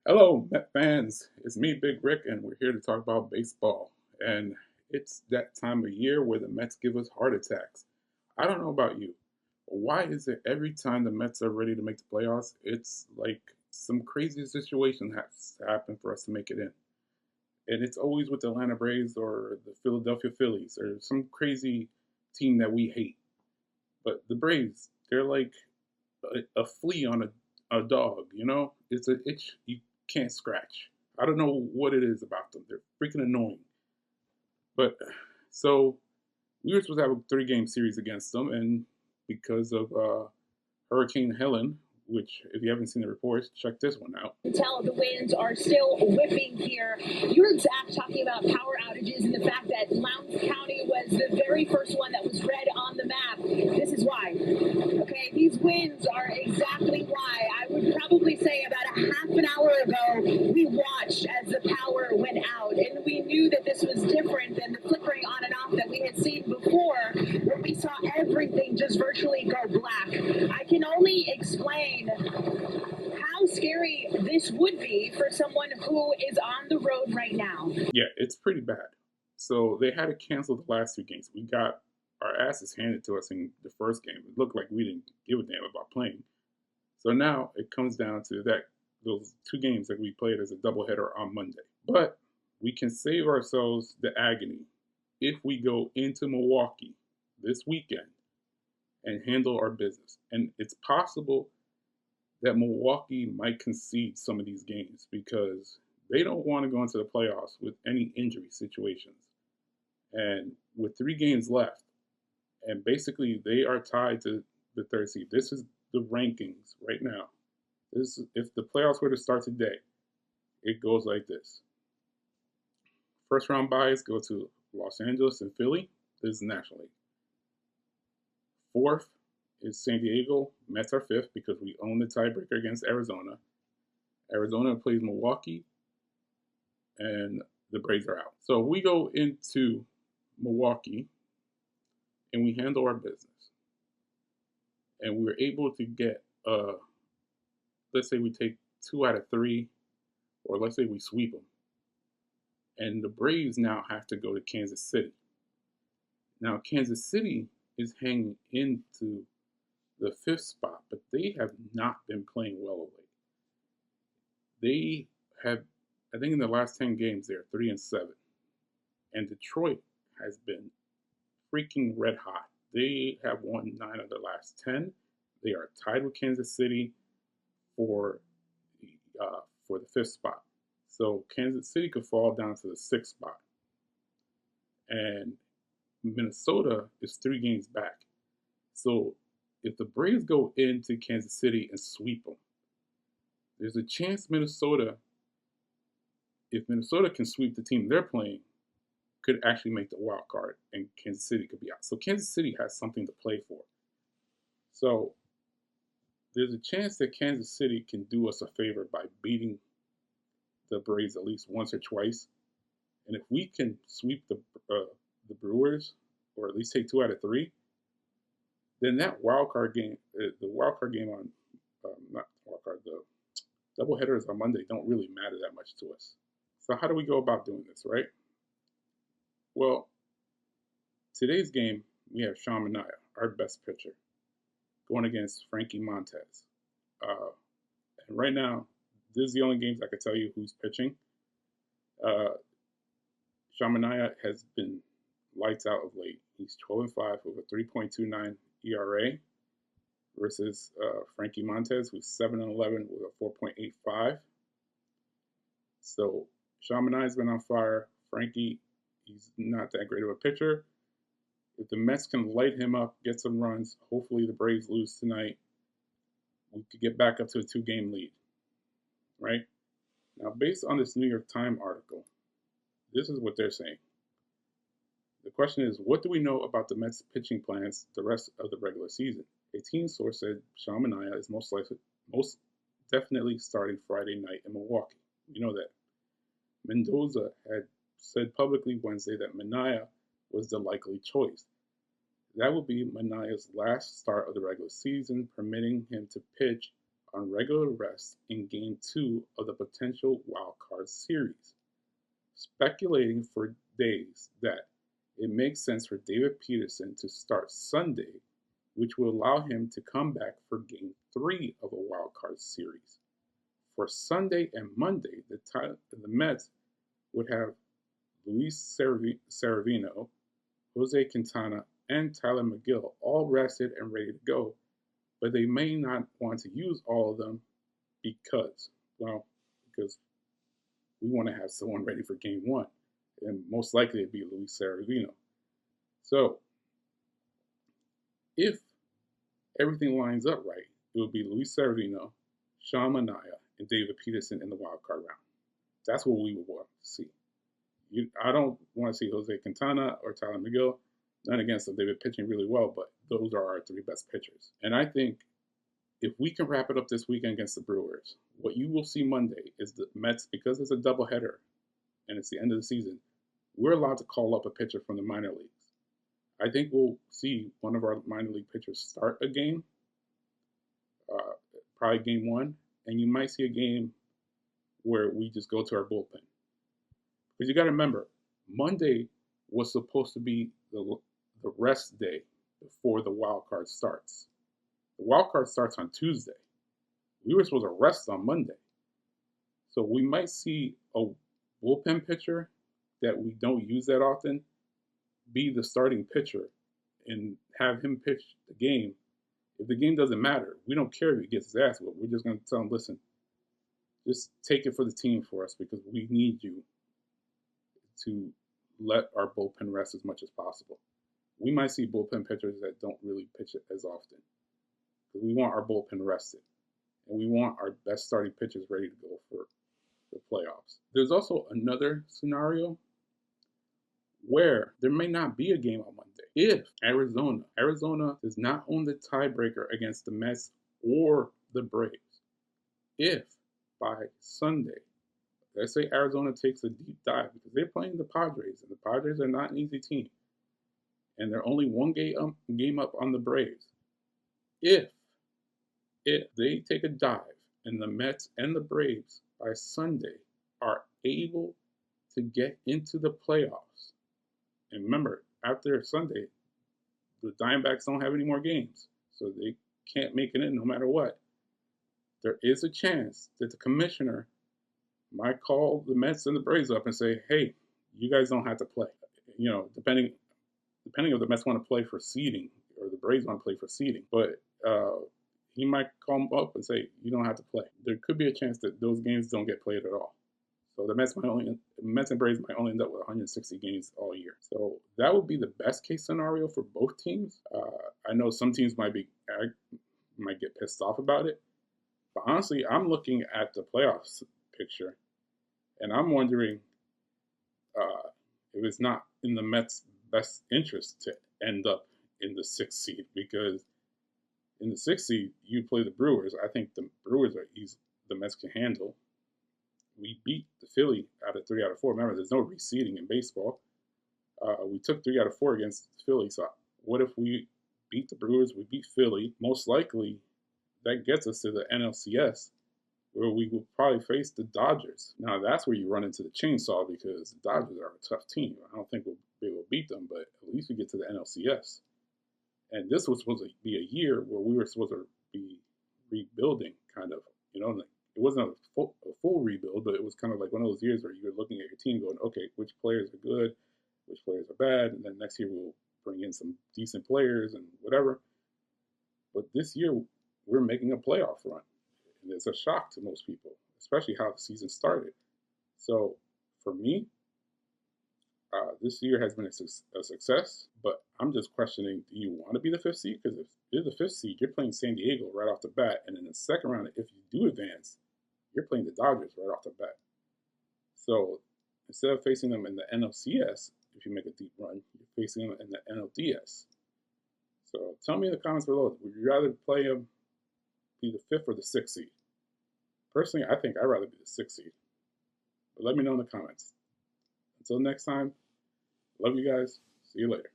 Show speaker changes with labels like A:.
A: Hello, Met fans. It's me, Big Rick, and we're here to talk about baseball. And it's that time of year where the Mets give us heart attacks. I don't know about you, but why is it every time the Mets are ready to make the playoffs, it's like some crazy situation has to happen for us to make it in? And it's always with the Atlanta Braves or the Philadelphia Phillies or some crazy team that we hate. But the Braves, they're like a flea on a dog, you know? It's an itch you can't scratch. I don't know what it is about them. They're freaking annoying. But so we were supposed to have a 3 game series against them, and because of Hurricane Helen, which if you haven't seen the reports, check this one out.
B: Tell the winds are still whipping here. You heard Zach talking about power outages and the fact that Lowndes County was the very first one that was red on the map. This is why. Okay, these winds are exactly why. I would probably say about a half an hour ago, we watched as the power went out, and we knew that this was different than the flickering on and off that we had seen before, where we saw everything just virtually go black. I can only explain how scary this would be for someone who is on the road right now.
A: Yeah, it's pretty bad. So they had to cancel the last 2 games. We got our asses handed to us in the first game. It looked like we didn't give a damn about playing. So now it comes down to that those 2 games that we played as a doubleheader on Monday. But we can save ourselves the agony if we go into Milwaukee this weekend and handle our business. And it's possible that Milwaukee might concede some of these games because they don't want to go into the playoffs with any injury situations. And with 3 games left, and basically they are tied to the third seed. This is the rankings right now. This if the playoffs were to start today, it goes like this. First round byes go to Los Angeles and Philly. This is National League. Fourth is San Diego. Mets are fifth because we own the tiebreaker against Arizona. Arizona plays Milwaukee, and the Braves are out. So we go into Milwaukee and we handle our business. And we're able to get, let's say we take 2 out of 3, or let's say we sweep them. And the Braves now have to go to Kansas City. Now, Kansas City is hanging into the 5th spot, but they have not been playing well of late. They have, I think in the last 10 games, they're 3-7. And Detroit has been freaking red hot. They have won 9 of the last 10. They are tied with Kansas City for the 5th spot. So Kansas City could fall down to the 6th spot. And Minnesota is 3 games back. So if the Braves go into Kansas City and sweep them, there's a chance if Minnesota can sweep the team they're playing, could actually make the wild card, and Kansas City could be out. So Kansas City has something to play for. So there's a chance that Kansas City can do us a favor by beating the Braves at least once or twice. And if we can sweep the Brewers, or at least take 2 out of 3, then that wild card game, the wild card game on not wild card, the doubleheaders on Monday don't really matter that much to us. So how do we go about doing this, right? Well, today's game, we have Sean Manaea, our best pitcher, going against Frankie Montas. And right now, this is the only games I can tell you who's pitching. Sean Manaea has been lights out of late. He's 12-5 with a 3.29 ERA versus Frankie Montas, who's 7-11 with a 4.85. So Sean Manaea's been on fire. Frankie, he's not that great of a pitcher. If the Mets can light him up, get some runs, hopefully the Braves lose tonight, we could get back up to a 2-game lead, right? Now, based on this New York Times article, this is what they're saying. The question is, what do we know about the Mets' pitching plans the rest of the regular season? A team source said Sean Manaea is most definitely starting Friday night in Milwaukee. You know that. Mendoza had said publicly Wednesday that Manaea was the likely choice. That would be Manaea's last start of the regular season, permitting him to pitch on regular rest in Game 2 of the potential wildcard series, speculating for days that it makes sense for David Peterson to start Sunday, which will allow him to come back for Game 3 of a wildcard series. For Sunday and Monday, the Mets would have Luis Severino, Jose Quintana, and Tyler McGill all rested and ready to go, but they may not want to use all of them because we want to have someone ready for Game 1, and most likely it'd be Luis Severino. So, if everything lines up right, it will be Luis Severino, Sean Manaea, and David Peterson in the wild card round. That's what we would want to see. I don't want to see Jose Quintana or Tyler McGill. None against them. They've been pitching really well, but those are our three best pitchers. And I think if we can wrap it up this weekend against the Brewers, what you will see Monday is the Mets, because it's a doubleheader and it's the end of the season, we're allowed to call up a pitcher from the minor leagues. I think we'll see one of our minor league pitchers start a game, probably Game 1, and you might see a game where we just go to our bullpen. Because you got to remember, Monday was supposed to be the rest day before the wild card starts. The wild card starts on Tuesday. We were supposed to rest on Monday. So we might see a bullpen pitcher that we don't use that often be the starting pitcher and have him pitch the game. If the game doesn't matter, we don't care if he gets his ass whooped. We're just going to tell him, listen, just take it for the team for us because we need you to let our bullpen rest as much as possible. We might see bullpen pitchers that don't really pitch it as often because we want our bullpen rested and we want our best starting pitchers ready to go for the playoffs. There's also another scenario where there may not be a game on Monday. If Arizona does not own the tiebreaker against the Mets or the Braves, if by Sunday, let's say Arizona takes a deep dive because they're playing the Padres, and the Padres are not an easy team, and they're only one game up on the Braves. If they take a dive and the Mets and the Braves by Sunday are able to get into the playoffs, and remember, after Sunday, the Diamondbacks don't have any more games, so they can't make it in no matter what. There is a chance that the commissioner might call the Mets and the Braves up and say, hey, you guys don't have to play. You know, depending if the Mets want to play for seeding or the Braves want to play for seeding. But he might call them up and say, you don't have to play. There could be a chance that those games don't get played at all. So the Mets and Braves might only end up with 160 games all year. So that would be the best case scenario for both teams. I know some teams might get pissed off about it, but honestly, I'm looking at the playoffs picture, and I'm wondering if it's not in the Mets' best interest to end up in the 6th seed, because in the 6th seed, you play the Brewers. I think the Brewers are easy. The Mets can handle. We beat the Philly out of 3 out of 4. Remember, there's no reseeding in baseball. We took 3 out of 4 against Philly. So what if we beat the Brewers? We beat Philly. Most likely, that gets us to the NLCS, where we will probably face the Dodgers. Now, that's where you run into the chainsaw because the Dodgers are a tough team. I don't think we'll be able to beat them, but at least we get to the NLCS. And this was supposed to be a year where we were supposed to be rebuilding, kind of. You know, it wasn't a full rebuild, but it was kind of like one of those years where you're looking at your team going, okay, which players are good, which players are bad, and then next year we'll bring in some decent players and whatever. But this year, we're making a playoff run. And it's a shock to most people, especially how the season started. So for me, this year has been a success, but I'm just questioning, do you want to be the 5th seed? Because if you're the 5th seed, you're playing San Diego right off the bat. And in the second round, if you do advance, you're playing the Dodgers right off the bat. So instead of facing them in the NLCS, if you make a deep run, you're facing them in the NLDS. So tell me in the comments below, would you rather play them be the 5th or the 6th seed? Personally, I think I'd rather be the 6th seed. But let me know in the comments. Until next time, love you guys. See you later.